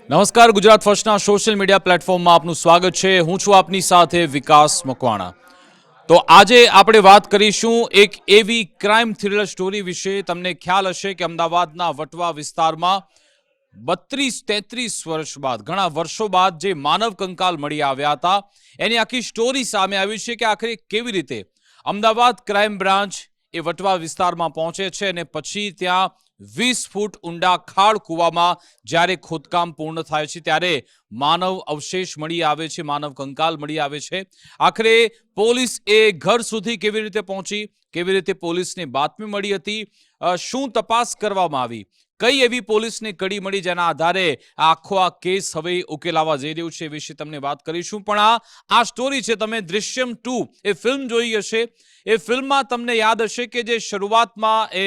નમસ્કાર, Gujarat ફર્સ્ટના social media પ્લેટફોર્મમાં આપનું સ્વાગત છે. હું છું આપની સાથે વિકાસ મકવાણા. તો આજે આપણે વાત કરીશું એક એવી ક્રાઇમ થ્રિલર સ્ટોરી વિશે. તમને ખ્યાલ હશે કે અમદાવાદના વટવા વિસ્તારમાં 32-33 વર્ષ બાદ, ઘણા વર્ષો બાદ જે માનવ કંકાલ મળી આવ્યા હતા, એની આખી સ્ટોરી સામે આવી છે કે આખરે કેવી રીતે અમદાવાદ ક્રાઇમ બ્રાન્ચ એ વટવા વિસ્તારમાં પહોંચે છે અને પછી ત્યાં 20 ફૂટ ઊંડા ખાડ કૂવામાં જ્યારે ખોદકામ પૂર્ણ થાય છે ત્યારે માનવ અવશેષ મળી આવે છે, માનવ કંકાલ મળી આવે છે. આખરે પોલીસ એ ઘર સુધી કેવી રીતે પહોંચી, કેવી રીતે પોલીસને બાતમી મળી હતી, શું તપાસ કરવામાં આવી, કઈ એવી પોલીસને કડી મળી જેના આધારે આખો આ કેસ હવે ઉકેલાવા જઈ રહ્યું છે, એ વિશે તમને વાત કરીશું. પણ આ સ્ટોરી છે, તમે દૃશ્યમ 2 એ ફિલ્મ જોઈ હશે. એ ફિલ્મમાં તમને યાદ હશે કે જે શરૂઆતમાં એ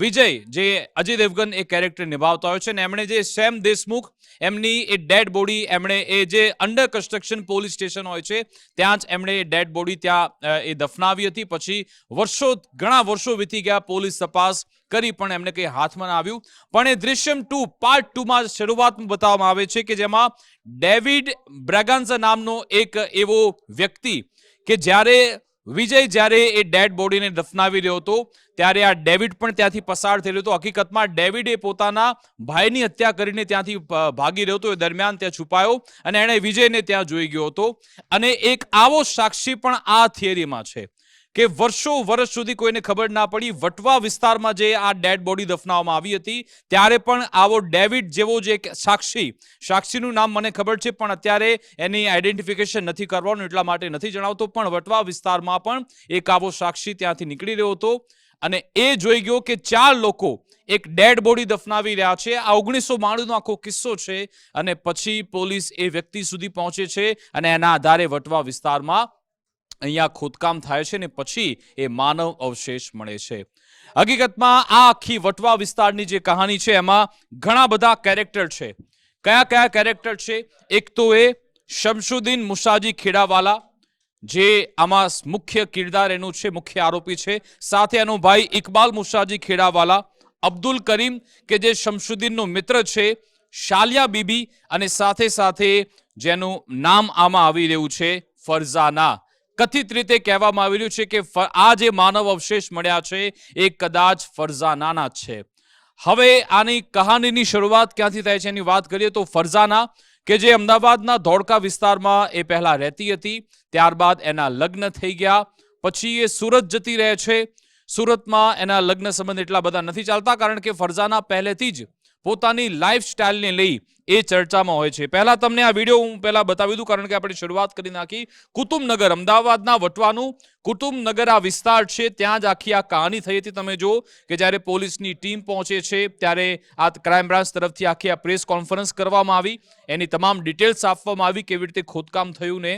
વિજય, જે અજય દેવગન એ કેરેક્ટર નિભાવતા હોય છે, ને એમણે જે સેમ દેશમુખ એમની એ ડેડ બોડી એમણે એ જે અંડર કન્સ્ટ્રક્શન પોલીસ સ્ટેશન હોય છે ત્યાં જ એમણે એ ડેડ બોડી ત્યાં એ દફનાવી હતી. પછી ઘણા વર્ષો વીતી ગયા, પોલીસ તપાસ કરી પણ એમને કંઈ હાથમાં ના આવ્યું. પણ એ દૃશ્યમ 2 પાર્ટ 2માં શરૂઆતમાં બતાવવામાં આવે છે કે જેમાં ડેવિડ બ્રેગાન્ઝા નામનો એક એવો વ્યક્તિ કે જ્યારે એ ડેડ બોડીને દફનાવી રહ્યો હતો ત્યારે આ ડેવિડ પણ ત્યાંથી પસાર થઈ રહ્યો હતો. હકીકતમાં ડેવિડ એ પોતાના ભાઈની હત્યા કરીને ત્યાંથી ભાગી રહ્યો હતો. એ દરમિયાન ત્યાં છુપાયો અને એણે વિજયને ત્યાં જોઈ ગયો હતો. અને એક આવો સાક્ષી પણ આ થિયરીમાં છે કે વર્ષ સુધી કોઈને ખબર ના પડી. વટવા વિસ્તારમાં જે આ ડેડ બોડી દફનાવવામાં આવી હતી ત્યારે પણ આવો ડેવિડ જેવો જે સાક્ષીનું નામ મને ખબર છે પણ અત્યારે એની આઈડેન્ટિફિકેશન નથી કરવાનું, એટલા માટે નથી જણાવતો. પણ વટવા વિસ્તારમાં પણ એક આવો સાક્ષી ત્યાંથી નીકળી રહ્યો હતો અને એ જોઈ ગયો કે 4 લોકો એક ડેડ બોડી દફનાવી રહ્યા છે. આ 1992નો આખો કિસ્સો છે. અને પછી પોલીસ એ વ્યક્તિ સુધી પહોંચે છે અને એના આધારે વટવા વિસ્તારમાં અહીંયા ખોદકામ થાય છે ને પછી એ માનવ અવશેષ મળે છે. હકીકતમાં આ આખી વટવા વિસ્તારની જે કહાની છે એમાં ઘણા બધા કેરેક્ટર છે. કયા કેરેક્ટર છે? એક તો એ શમશુદ્દીન મુસાજી ખેડાવાલા, જે આમાં મુખ્ય કિરદાર એનું છે, મુખ્ય આરોપી છે. સાથે એનો ભાઈ ઇકબાલ મુસાજી ખેડાવાલા, અબ્દુલ કરીમ કે જે શમશુદ્દીનનો મિત્ર છે, શાલિયા બીબી, અને સાથે જેનું નામ આમાં આવી રહ્યું છે ફરઝાના. કથિત રીતે કહેવામાં આવી રહ્યું છે કે આ જે માનવ અવશેષ મળ્યા છે એ કદાચ ફરઝાનાના જ છે. હવે આની કહાનીની શરૂઆત ક્યાંથી થાય છે એની વાત કરીએ તો ફરઝાના કે જે અમદાવાદના ધોળકા વિસ્તારમાં એ પહેલા રહેતી હતી, ત્યારબાદ એના લગ્ન થઈ ગયા, પછી એ સુરત જતી રહે છે. સુરતમાં એના લગ્ન સંબંધ એટલા બધા નથી ચાલતા કારણ કે ફરઝાના પહેલેથી જ પોતાની લાઈફસ્ટાઈલને લઈ એ ચર્ચામાં હોય છે. પહેલા તમને આ વિડીયો હું પહેલા બતાવી દઉં કારણ કે આપણે શરૂઆત કરી નાખી. કુતુબનગર, અમદાવાદના વટવાનું કુતુબનગર આ વિસ્તાર છે, ત્યાં જ આખી આ કહાની થઈ હતી. તમે જો કે જ્યારે પોલીસની ટીમ પહોંચે છે ત્યારે આ ક્રાઇમ બ્રાન્ચ તરફથી આખી આ પ્રેસ કોન્ફરન્સ કરવામાં આવી, એની તમામ ડિટેલ્સ આપવામાં આવી, કેવી રીતે ખોદકામ થયું. ને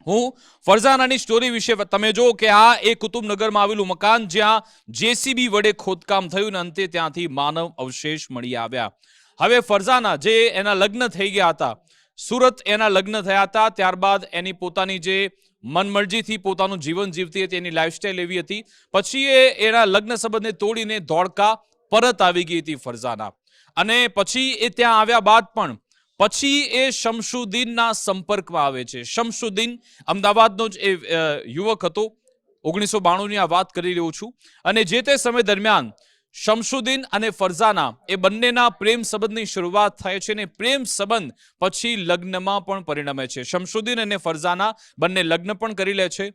હું ફરઝાનાની સ્ટોરી વિશે તમે જો કે આ એ કુતુબનગરમાં આવેલું મકાન જ્યાં જેસીબી વડે ખોદકામ થયું ને અંતે ત્યાંથી માનવ અવશેષ મળી આવ્યા. હવે ફરઝાના જે એના લગ્ન થઈ ગયા હતા, સુરત એના લગ્ન થયા હતા, ત્યારબાદ એની પોતાની જે મનમરજીથી પોતાનું જીવન જીવતી હતી, એની લાઈફસ્ટાઈલ એવી હતી. પછી એ એના લગ્ન સંબંધને તોડીને ધોળકા પરત આવી ગઈ હતી ફરઝાના. અને પછી એ ત્યાં આવ્યા બાદ પણ પછી એ શમશુદ્દીનના સંપર્કમાં આવે છે. શમશુદ્દીન અમદાવાદનો જ એ યુવક હતો, 1992ની આ વાત કરી રહ્યો છું. અને જે તે સમય દરમિયાન શમશુદ્દીન અને ફરઝાના એ બંનેના પ્રેમ સંબંધની શરૂઆત થાય છે ને પ્રેમ સંબંધ પછી લગ્નમાં પણ પરિણમે છે. શમશુદ્દીન અને ફરઝાના બંને લગ્ન પણ કરી લે છે.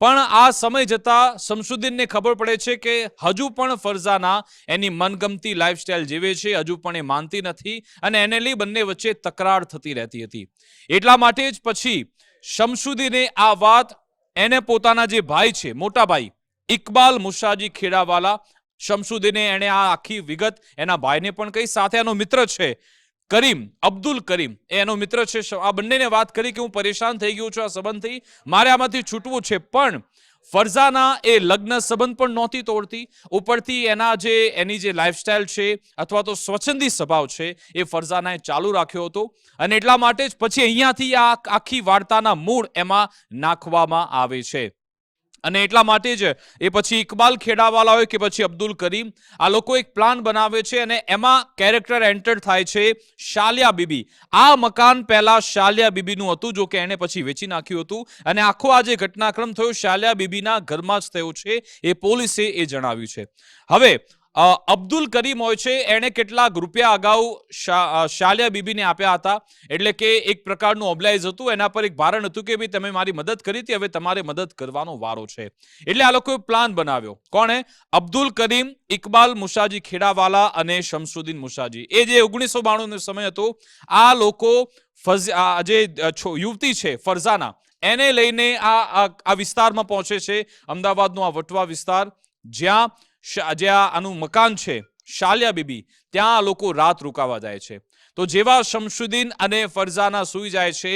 પણ આ સમય જતા શમશુદ્દીનને ખબર પડે છે કે હજુ પણ ફરઝાના એની મનગમતી લાઈફસ્ટાઈલ જીવે છે, હજુ પણ એ માનતી નથી અને એને લઈ બંને વચ્ચે તકરાર થતી રહેતી હતી. એટલા માટે જ પછી શમશુદ્દીને આ વાત એને પોતાના જે ભાઈ છે, મોટા ભાઈ ઇકબાલ મુસાજી ખેડાવાલા, શમશુદ્દીને એણે આ આખી વિગત એના ભાઈને પણ કહી. સાથે એનો મિત્ર છે કરીમ, અબ્દુલ કરીમ, એનો મિત્ર છે. આ બંનેને વાત કરી કે હું પરેશાન થઈ ગયો છું આ સંબંધથી, મારે આમાંથી છૂટવું છે. પણ ફરઝાના એ લગ્ન સંબંધ પણ નહોતી તોડતી, ઉપરથી એની જે લાઈફસ્ટાઈલ છે અથવા તો સ્વચ્છંદી સ્વભાવ છે એ ફરઝાનાએ ચાલુ રાખ્યો હતો. અને એટલા માટે જ પછી અહીંયાથી આ આખી વાર્તાના મૂળ એમાં નાખવામાં આવે છે. અને એટલા માટે જ એ પછી ઇકબાલ ખેડાવાલા હોય કે પછી અબ્દુલ કરીમ, આ લોકો એક પ્લાન બનાવે છે અને એમાં કેરેક્ટર એન્ટર થાય છે શાલિયા બીબી. આ મકાન પહેલા શાલિયા બીબીનું હતું, જો કે એને પછી વેચી નાખ્યું હતું અને આખો આ જે ઘટનાક્રમ થયો શાલિયા બીબીના ઘરમાં જ થયો છે, એ પોલીસે એ જણાવ્યું છે. હવે અબ્દુલ કરીમ હોય છે, એણે કેટલાક રૂપિયા અગાઉ શાલિયા બીબીને આપ્યા હતા, એટલે કે એક પ્રકારનું ઓબ્લાઇઝ હતું, એના પર એક ભારણ હતું કે ભાઈ તમે મારી મદદ કરી હતી, હવે તમારે મદદ કરવાનો વારો છે. એટલે આ લોકોએ પ્લાન બનાવ્યો. કોણે? અબ્દુલ કરીમ, ઇકબાલ મુસાજી ખેડાવાલા અને શમસુદ્દીન મુસાજી. એ જે 1992 નો સમય હતો, આ લોકો જે યુવતી છે ફરઝાના, એને લઈને આ વિસ્તારમાં પહોંચે છે, અમદાવાદનો આ વટવા વિસ્તાર, જ્યાં આનું મકાન છે શાલિયા બીબી, ત્યાં લોકો રાત રોકાવા જાય છે. તો જેવા શમસુદ્દીન અને ફરઝાના સુઈ જાય છે,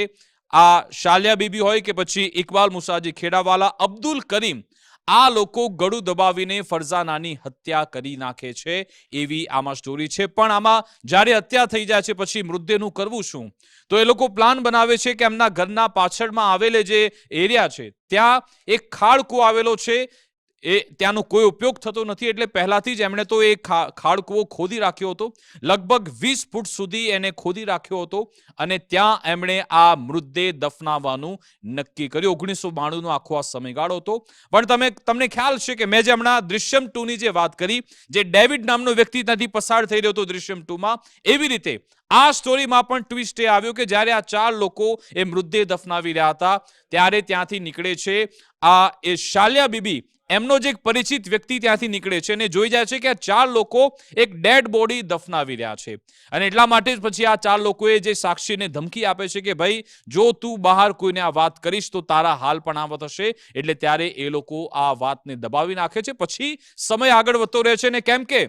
આ શાલિયા બીબી હોય કે પછી ઇકબાલ મુસાજી ખેડાવાલા, અબ્દુલ કરીમ, આ લોકો ગળું દબાવીને ફરઝાનાની હત્યા કરી નાખે છે, એવી આમાં સ્ટોરી છે. પણ આમાં જ્યારે હત્યા થઈ જાય છે પછી મૃતદેહનું કરવું શું? તો એ લોકો પ્લાન બનાવે છે કે એમના ઘરના પાછળમાં આવેલે જે એરિયા છે, ત્યાં એક ખાડકૂવો આવેલો છે, એ ત્યાંનો કોઈ ઉપયોગ થતો નથી, એટલે પહેલાથી જ એમણે તો એ ખાડકૂવો ખોદી રાખ્યો હતો, લગભગ 20 ફૂટ સુધી એને ખોદી રાખ્યો હતો અને ત્યાં એમણે આ મૃતદેહ દફનાવવાનું નક્કી કર્યું. 1992 નો આખો આ સમયગાળો હતો. પણ તમને ખ્યાલ છે કે મેં જે હમણાં દૃશ્યમ 2 ની જે વાત કરી, જે ડેવિડ નામનો વ્યક્તિ ત્યાંથી પસાર થઈ રહ્યો હતો દૃશ્યમ 2 માં, એવી રીતે આ સ્ટોરીમાં પણ ટ્વિસ્ટ એ આવ્યો કે જ્યારે આ 4 લોકો એ મૃતદેહ દફનાવી રહ્યા હતા, ત્યારે ત્યાંથી નીકળે છે એ શાલિયા બીબી, એમનો જે એક પરિચિત વ્યક્તિ ત્યાંથી નીકળે છે અને જોઈ જાય છે કે આ 4 લોકો એક ડેડ બોડી દફનાવી રહ્યા છે. અને એટલા માટે જ પછી આ 4 લોકોએ જે સાક્ષીને ધમકી આપે છે કે ભાઈ જો તું બહાર કોઈને આ વાત કરીશ તો તારા હાલ પણ આવા થશે. એટલે ત્યારે એ લોકો આ વાતને દબાવી નાખે છે. પછી સમય આગળ વધતો રહે છે, ને કેમ કે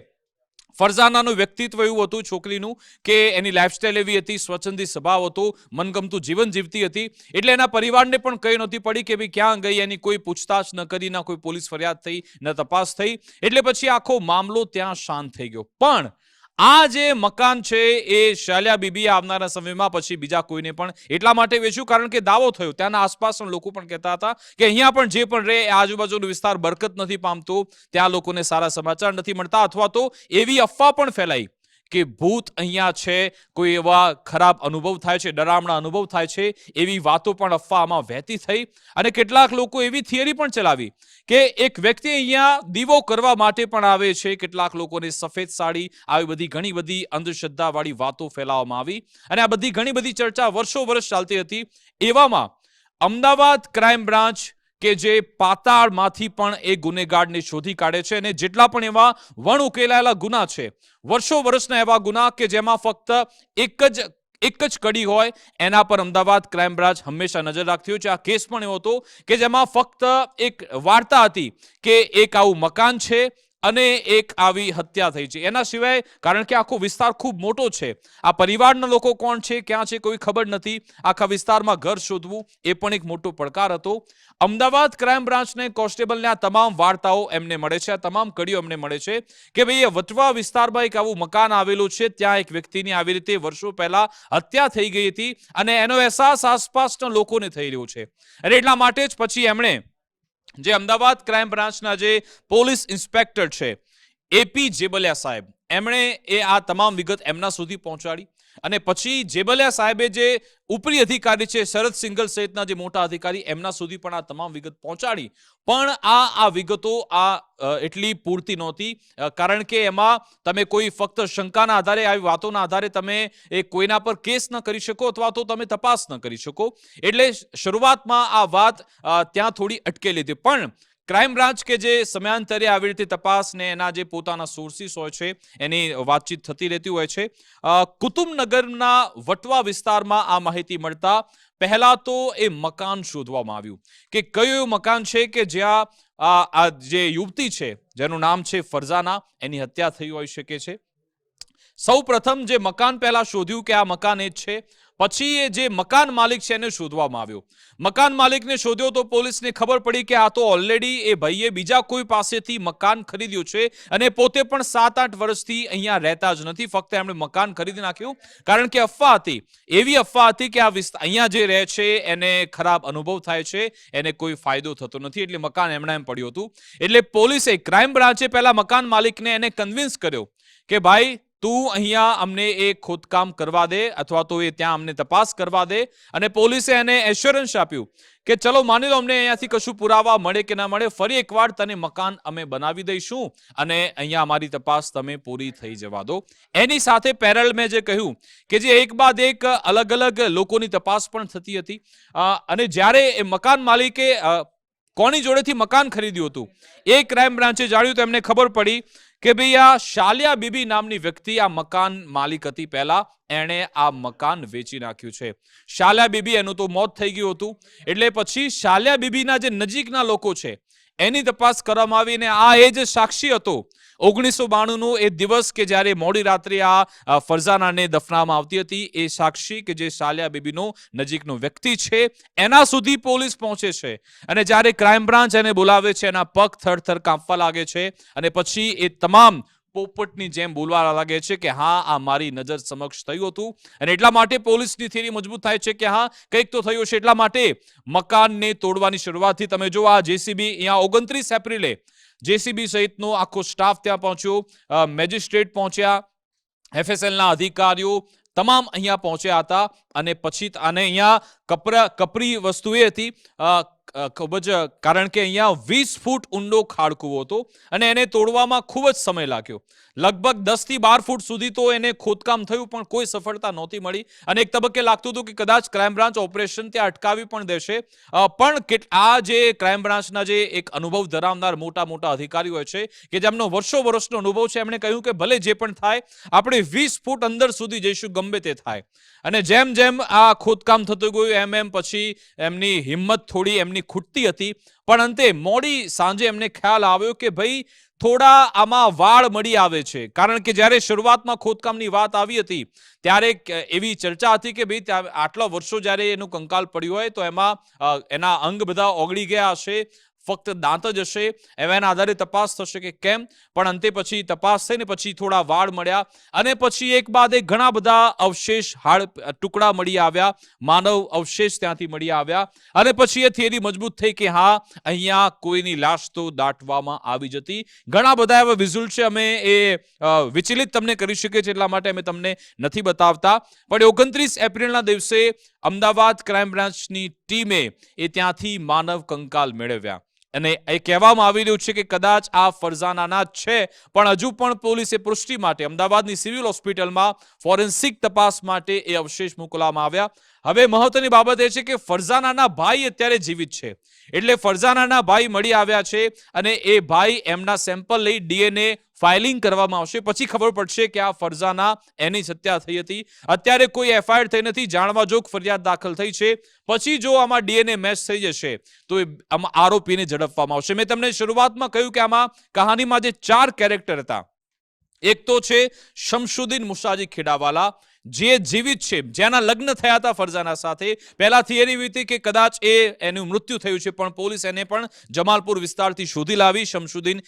ફરઝાનાનું વ્યક્તિત્વ એવું હતું છોકરીનું કે એની લાઈફસ્ટાઈલ એવી હતી, સ્વચ્છંદી સ્વભાવ હતો, મનગમતું જીવન જીવતી હતી, એટલે એના પરિવારને પણ કઈ નહોતી પડી કે ભાઈ ક્યાં ગઈ, એની કોઈ પૂછતાછ ન કરી, ના કોઈ પોલીસ ફરિયાદ થઈ, ન તપાસ થઈ. એટલે પછી આખો મામલો ત્યાં શાંત થઈ ગયો. પણ આ જે મકાન છે એ શાલિયા બીબી આવનારા સમયમાં પછી બીજા કોઈને પણ એટલા માટે વેચ્યું કારણ કે દાવો થયો, ત્યાંના આસપાસના લોકો પણ કહેતા હતા કે અહીંયા પણ જે પણ રહે આજુબાજુનો વિસ્તાર બરકત નથી પામતો, ત્યાં લોકોને સારા સમાચાર નથી મળતા, અથવા તો એવી અફવા પણ ફેલાઈ કે ભૂત અહીંયા છે, કોઈ એવા ખરાબ અનુભવ થાય છે, ડરામણા અનુભવ થાય છે, એવી વાતો પણ અફવામાં વહેતી થઈ. અને કેટલાક લોકો એવી થિયરી પણ ચલાવી કે એક વ્યક્તિ અહીંયા દીવો કરવા માટે પણ આવે છે, કેટલાક લોકોને સફેદ સાડી, આવી બધી ઘણી બધી અંધશ્રદ્ધાવાળી વાતો ફેલાવવામાં આવી અને આ બધી ઘણી બધી ચર્ચા વર્ષો વર્ષ ચાલતી હતી. એવામાં અમદાવાદ ક્રાઇમ બ્રાન્ચ કે જે પાતાળમાંથી પણ એ ગુનેગારને શોધી કાઢે છે અને જેટલા પણ એવા વણ ઉકેલાયેલા ગુના છે, વર્ષો વર્ષના એવા ગુના કે જેમાં ફક્ત એક જ કડી હોય, એના પર અમદાવાદ ક્રાઇમ બ્રાન્ચ હંમેશા નજર રાખતી હોય છે. આ કેસ પણ એવો હતો કે જેમાં ફક્ત એક વાર્તા હતી કે એક આવું મકાન છે અને એક આવી હત્યા થઈ છે. એના સિવાય કારણ કે આખો વિસ્તાર ખૂબ મોટો છે, આ પરિવારના લોકો કોણ છે, ક્યાં છે, કોઈ ખબર નથી, આખા વિસ્તારમાં ઘર શોધવું એ પણ એક મોટો પડકાર હતો. અમદાવાદ ક્રાઇમ બ્રાન્ચને કોન્સ્ટેબલને આ તમામ વાર્તાઓ એમને મળે છે, આ તમામ કડીઓ એમને મળે છે કે ભાઈ એ વટવા વિસ્તારમાં એક આવું મકાન આવેલું છે, ત્યાં એક વ્યક્તિની આવી રીતે વર્ષો પહેલા હત્યા થઈ ગઈ હતી અને એનો અહેસાસ આસપાસના લોકોને થઈ રહ્યો છે. અને એટલા માટે જ પછી એમણે જે અમદાવાદ ક્રાઇમ બ્રાન્ચના જે પોલીસ ઇન્સ્પેક્ટર છે એપી જેબલિયા સાહેબ, એમણે આ તમામ વિગત એમના સુધી પહોંચાડી અને પછી જેબલિયા સાહેબે જે ઉપરી અધિકારી છે શરદ સિંઘલ સહિતના જે મોટા અધિકારી, એમના સુધી પણ આ તમામ વિગત પહોંચાડી. પણ આ વિગતો એટલી પૂરતી નહોતી, કારણ કે એમાં તમે કોઈ ફક્ત શંકાના આધારે, આવી વાતોના આધારે તમે કોઈના પર કેસ ન કરી શકો અથવા તો તમે તપાસ ન કરી શકો. એટલે શરૂઆતમાં આ વાત ત્યાં થોડી અટકેલી હતી. પણ ક્રાઇમ બ્રાન્ચ કે જે સમયાંતરે આવી રીતે તપાસ ને એના જે પોતાના સોર્સિસ હોય છે એની વાતચીત થતી રહેતી હોય છે. કુતુબનગરના વટવા વિસ્તારમાં આ માહિતી મળતા પહેલા તો એ મકાન શોધવામાં આવ્યું કે કયું મકાન છે કે જ્યાં આ જે યુવતી છે જેનું નામ છે ફરઝાના, એની હત્યા થઈ હોઈ શકે છે. સૌ પ્રથમ જે મકાન પહેલા શોધ્યું કે આ મકાન એ જ છે, પછી એ જે મકાન માલિક છે એને શોધવામાં આવ્યો. મકાન માલિકને શોધ્યો તો પોલીસને ખબર પડી કે આ તો ઓલરેડી એ ભાઈએ બીજા કોઈ પાસેથી મકાન ખરીદ્યું છે અને પોતે પણ 7-8 વર્ષથી અહીંયા રહેતા જ નથી. ફક્ત એમણે મકાન ખરીદી નાખ્યું કારણ કે અફવા હતી, એવી અફવા હતી કે આ અહીંયા જે રહે છે એને ખરાબ અનુભવ થાય છે, એને કોઈ ફાયદો થતો નથી, એટલે મકાન એમણે એમ પડ્યું હતું. એટલે પોલીસે, ક્રાઇમ બ્રાન્ચે પહેલા મકાન માલિકને એને કન્વિન્સ કર્યો કે ભાઈ તું અહીંયા અમને એ ખોદકામ કરવા દે અથવા તો એ ત્યાં અમને તપાસ કરવા દે. અને પોલીસે એને એશ્યોરન્સ આપ્યું કે ચલો માની લો અમને અહીંયાથી કશું પુરાવા મળે કે ના મળે, ફરી એકવાર તને મકાન અમે બનાવી દઈશું અને અહીંયા અમારી તપાસ તમે પૂરી થઈ જવા દો. એની સાથે પેરેલ મેં જે કહ્યું કે જે એક બાદ એક અલગ અલગ લોકોની તપાસ પણ થતી હતી. અને જ્યારે એ મકાન માલિકે કોની જોડેથી મકાન ખરીદ્યું હતું એ ક્રાઇમ બ્રાન્ચે જાણ્યું તો એમને ખબર પડી કે ભાઈ આ શાલિયા બીબી નામની વ્યક્તિ આ મકાન માલિક હતી. પહેલા એણે આ મકાન વેચી નાખ્યું છે. શાલિયા બીબી, એનું તો મોત થઈ ગયું હતું. એટલે પછી શાલિયા બીબીના જે નજીકના લોકો છે એની તપાસ કરવામાં આવી અને આ એ જે સાક્ષી હતો 1992નો એ દિવસ કે જ્યારે મોડી રાત્રે આ ફરઝાનાને દફનાવવામાં આવતી હતી, એ સાક્ષી કે જે શાલિયા બીબીનો નજીકનો વ્યક્તિ છે એના સુધી પોલીસ પહોંચે છે. અને જ્યારે ક્રાઇમ બ્રાન્ચ એને બોલાવે છે એના પગ થરથર કાંપવા લાગે છે અને પછી એ તમામ પોપટની જેમ બોલવા લાગે છે કે હા આ મારી નજર સમક્ષ થયું હતું. અને એટલા માટે પોલીસની થિયરી મજબૂત થાય છે કે હા કંઈક તો થયું છે. એટલા માટે મકાનને તોડવાની શરૂઆતથી તમે જો આ જેસીબી અહીંયા 29 એપ્રિલે જેસીબી સહિતનો આખો સ્ટાફ ત્યાં પહોંચ્યો, મેજિસ્ટ્રેટ પહોંચ્યા, એફએસએલના અધિકારીઓ તમામ અહીંયા પહોંચ્યા હતા. અને પછી આને અહીંયા કપરી વસ્તુ એ હતી ખૂબ જ, કારણ કે અહીંયા 20 ફૂટ ઊંડો ખાડકૂવો હતો અને એને તોડવામાં ખૂબ જ સમય લાગ્યો. લગભગ 10 થી 12 ફૂટ સુધી તો એને ખોદકામ થયું પણ કોઈ સફળતા નહોતી મળી. અને એક તબક્કે લાગતું હતું કે કદાચ ક્રાઇમ બ્રાન્ચ ઓપરેશન ત્યાં અટકાવી પણ દેશે. પણ આ જે ક્રાઇમ બ્રાન્ચના જે એક અનુભવ ધરાવનાર મોટા મોટા અધિકારીઓ હોય છે કે જેમનો વર્ષનો અનુભવ છે, એમણે કહ્યું કે ભલે જે પણ થાય આપણે 20 ફૂટ અંદર સુધી જઈશું, ગમે તે થાય. અને જેમ જેમ આ ખોદકામ થતું ગયું એમ પછી એમની હિંમત થોડી એમની ખૂટતી હતી. પણ અંતે મોડી સાંજે એમને ખ્યાલ આવ્યો કે ભાઈ થોડા આમાં વાળ મળી આવે છે. કારણ કે જ્યારે શરૂઆતમાં ખોદકામની વાત આવી હતી ત્યારે એવી ચર્ચા હતી કે ભાઈ આટલા વર્ષો જ્યારે એનું કંકાલ પડ્યું હોય તો એમાં એના અંગ બધા ઓગળી ગયા હશે, ફક્ત દાંત જ હશે. એના આધારે તપાસ થશે કે કેમ. પણ અંતે પછી તપાસ થઈને પછી થોડા વાળ મળ્યા અને પછી એક બાદ એક ઘણા બધા અવશેષ, ટુકડા મળી આવ્યા, માનવ અવશેષ ત્યાંથી મળી આવ્યા. અને પછી એ થિયરી મજબૂત થઈ કે હા અહીંયા કોઈની લાશ તો દાટવામાં આવી જતી. ઘણા બધા એવા વિઝ્યુઅલ છે, અમે એ વિચલિત તમને કરી શકીએ છીએ એટલા માટે અમે તમને નથી બતાવતા. પણ 29 એપ્રિલના દિવસે અમદાવાદ ક્રાઇમ બ્રાન્ચની ટીમે એ ત્યાંથી માનવ કંકાલ મેળવ્યા. અને એ કહેવામાં આવી રહ્યું છે કે કદાચ આ ફરઝાનાના જ છે. પણ હજુ પણ પોલીસે પુષ્ટિ માટે અમદાવાદની સિવિલ હોસ્પિટલમાં ફોરેન્સિક તપાસ માટે એ અવશેષ મોકલવામાં આવ્યા. હવે મહત્વની બાબત એ છે કે ફરઝાનાના ભાઈ અત્યારે જીવિત છે. એટલે ફરઝાનાના ભાઈ મળી આવ્યા છે અને એ ભાઈ એમના સેમ્પલ લઈ ડીએનએ ફાઇલિંગ કરવામાં આવશે. પછી ખબર પડશે કે આ ફરઝાના એની જ હત્યા થઈ હતી. અત્યારે કોઈ એફઆઈઆર થઈ નથી, જાણવા જોગ ફરિયાદ દાખલ થઈ છે. પછી જો આમાં ડીએનએ મેચ થઈ જશે તો આમાં આરોપીને ઝડપવામાં આવશે. મેં તમને શરૂઆતમાં કહ્યું કે આમાં કહાનીમાં જે 4 કેરેક્ટર હતા, એક તો છે શમશુદ્દીન મુસાજી ખેડાવાલા જે જીવિત છે, જેના લગ્ન થયા હતા ફરઝાના સાથે. પહેલા થિયરી એવી હતી કે કદાચ એનું મૃત્યુ થયું છે પણ પોલીસ એને પણ જમાલપુર વિસ્તારથી શોધી લાવી. શમશુદ્દીન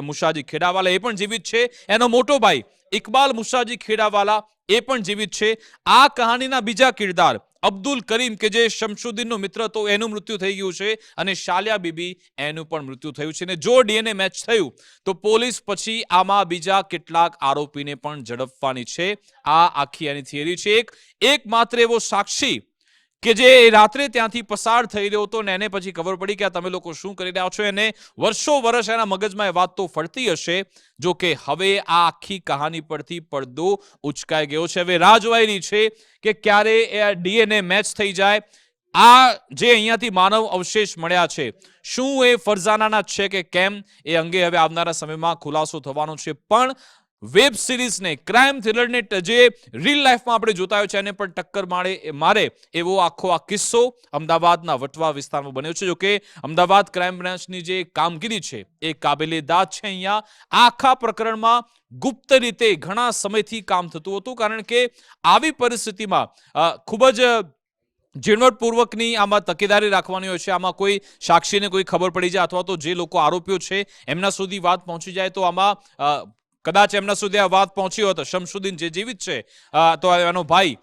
મુસાજી ખેડાવાલા એ પણ જીવિત છે. એનો મોટો ભાઈ ઇકબાલ મુસાજી ખેડાવાલા એ પણ જીવિત છે. આ કહાનીના બીજા કિરદાર અબ્દુલ કરીમ કે જે શમશુદ્દીનનો મિત્ર હતો એનું મૃત્યુ થઈ ગયું છે અને શાલિયા બીબી એનું પણ મૃત્યુ થયું છે. અને જો ડીએનએ મેચ થયું તો પોલીસ પછી આમાં બીજા કેટલાક આરોપીને પણ ઝડપવાની છે. આ આખી એની થિયરી છે. એક માત્ર એવો સાક્ષી કે જે રાત્રે ત્યાંથી પસાર થઈ રહ્યો હતો અને એને પછી ખબર પડી કે આ તમે લોકો શું કરી રહ્યા છો. એને વર્ષ એના મગજમાં એ વાત તો ફરતી હશે. જો કે હવે આ આખી કહાની પરથી પડદો ઉચકાઈ ગયો છે. હવે રાહ જોવાઈ રહી છે કે ક્યારે એ ડીએનએ મેચ થઈ જાય. આ જે અહીંયાથી માનવ અવશેષ મળ્યા છે શું એ ફરઝાનાના છે કે કેમ, એ અંગે હવે આવનારા સમયમાં ખુલાસો થવાનો છે. પણ વેબ સિરીઝને, ક્રાઇમ થ્રિલરને જે રિયલ લાઈફમાં આપણે જોતા હોય છે એને પણ ટક્કર મારે એવો આખો આ કિસ્સો અમદાવાદના વટવા વિસ્તારમાં બન્યો છે. જોકે અમદાવાદ ક્રાઇમ બ્રાન્ચની જે કામગીરી છે એ કાબિલે દાદ છે. અહીંયા આખા પ્રકરણમાં ગુપ્ત રીતે ઘણા સમયથી કામ થતું હતું, કારણ કે આવી પરિસ્થિતિમાં ખૂબ જ ઝીણવટપૂર્વકની આમાં તકેદારી રાખવાની હોય છે. આમાં કોઈ સાક્ષીને કોઈ ખબર પડી જાય અથવા તો જે લોકો આરોપીઓ છે એમના સુધી વાત પહોંચી જાય તો આમાં કદાચ એમના સુધી આ વાત પહોંચી હોત, શમશુદ્દીન જે જીવિત છે તો એનો ભાઈ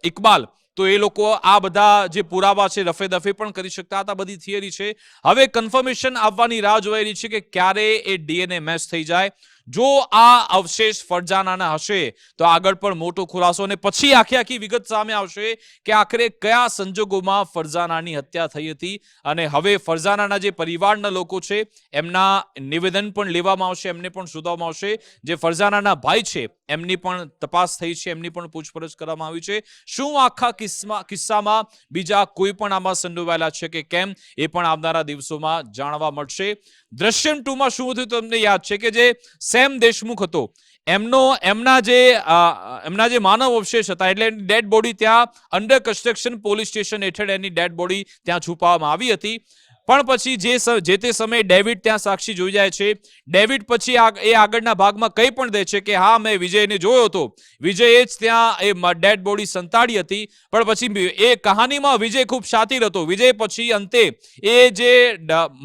ઇકબાલ, તો એ લોકો આ બધા જે પુરાવા છે રફે દફે પણ કરી શકતા હતા. બધી થિયરી છે. હવે કન્ફર્મેશન આવવાની રાહ જોઈ રહી છે કે ક્યારે એ ડીએનએ મેચ થઈ જાય. જો આ અવશેષ ફરજાનાના હશે તો આગળ પણ મોટો ખુલાસો, અને પછી આખી વિગત સામે આવશે કે આખરે કયા સંજોગોમાં ફરજાનાની હત્યા થઈ હતી. અને હવે ફરજાનાના જે પરિવારના લોકો છે એમના નિવેદન પણ લેવામાં આવશે, એમને પણ શોધવામાં આવશે. જે ફરજાનાના ભાઈ છે એમની પણ તપાસ થઈ છે, એમની પણ પૂછપરછ કરવામાં આવી છે. શું આખા કિસ્સામાં બીજા કોઈ પણ આમાં સંડોવાયેલા છે કે કેમ, એ પણ આવનારા દિવસોમાં જાણવા મળશે. દ્રશ્યમ 2માં શું થયું તમને યાદ છે કે જે સેમ દેશમુખ હતો એમના જે માનવ અવશેષ હતા, એટલે ડેડ બોડી ત્યાં અંડર કન્સ્ટ્રક્શન પોલીસ સ્ટેશન હેઠળ એની ડેડ બોડી ત્યાં છુપાવવામાં આવી હતી. પણ પછી જે તે સમયે ડેવિડ ત્યાં સાક્ષી જોઈ જાય છે. ડેવિડ પછી એ આગળના ભાગમાં કહી પણ દે છે કે હા, મેં વિજયને જોયો હતો, વિજયે જ ત્યાં એ ડેડ બોડી સંતાડી હતી. પણ પછી એ કહાનીમાં વિજય ખૂબ શાતિર હતો. વિજય પછી અંતે એ જે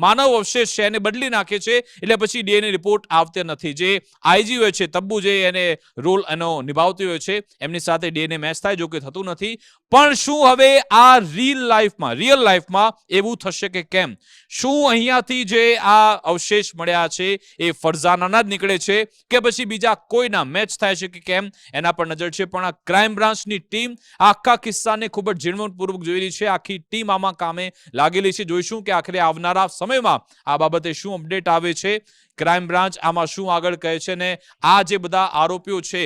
માનવ અવશેષ છે એને બદલી નાખે છે, એટલે પછી ડીએનએ રિપોર્ટ આવતો નથી. જે આઈજી હોય છે તબ્બુ, જે એને રોલ એનો નિભાવતી હોય છે, એમની સાથે ડીએનએ મેચ થાય, જો કે થતું નથી. પણ શું હવે આ રિયલ લાઈફમાં એવું થશે કે કેમ? શું અહીંયાથી જે આ અવશેષ મળ્યા છે એ ફરજાનાના જ નીકળે છે કે પછી બીજા કોઈના મેચ થાય છે કે કેમ, એના પર નજર છે. પણ આ ક્રાઇમ બ્રાન્ચની ટીમ આખા કિસ્સાને ખૂબ જ ઝીણવટપૂર્વક જોઈ રહી છે. આખી ટીમ આમાં કામે લાગેલી છે. જોઈશું કે આખરે આવનારા સમયમાં આ બાબતે શું અપડેટ આવે છે, ક્રાઇમ બ્રાન્ચ આમાં શું આગળ કહે છે, ને આ જે બધા આરોપીઓ છે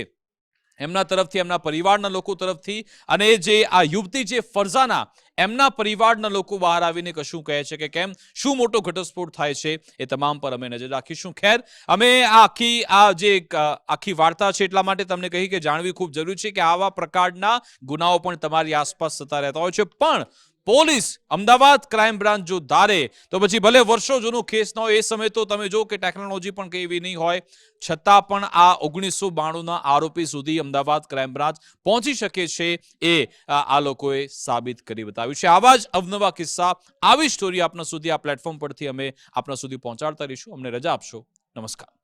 એમના તરફથી, એમના પરિવારના લોકો તરફથી, અને જે આ યુવતી છે ફરજાના, એમના પરિવારના લોકો બહાર આવીને કશું કહે છે કે કેમ, શું મોટો ઘટસ્ફોટ થાય છે, એ તમામ પર અમે નજર રાખીશું. ખેર, અમે આખી વાર્તા છે એટલા માટે તમને કહી કે જાણવી ખૂબ જરૂરી છે કે આવા પ્રકારના ગુનાઓ પણ તમારી આસપાસ થતા રહેતા હોય છે. પણ પોલીસ, અમદાવાદ ક્રાઇમ બ્રાન્ચ જો ધારે તો પછી ભલે વર્ષો જૂનો કેસ ન હોય, એ સમય તો તમે જો કે ટેકનોલોજી પણ કઈ એવી નહીં હોય, છતાં પણ આ 1992ના આરોપી સુધી અમદાવાદ ક્રાઇમ બ્રાન્ચ પહોંચી શકે છે એ આ લોકોએ સાબિત કરી બતાવ્યું છે. આવા જ અવનવા કિસ્સા, આવી સ્ટોરી આપના સુધી આ પ્લેટફોર્મ પરથી અમે આપના સુધી પહોંચાડતા રહીશું. અમને રજા આપશો. નમસ્કાર.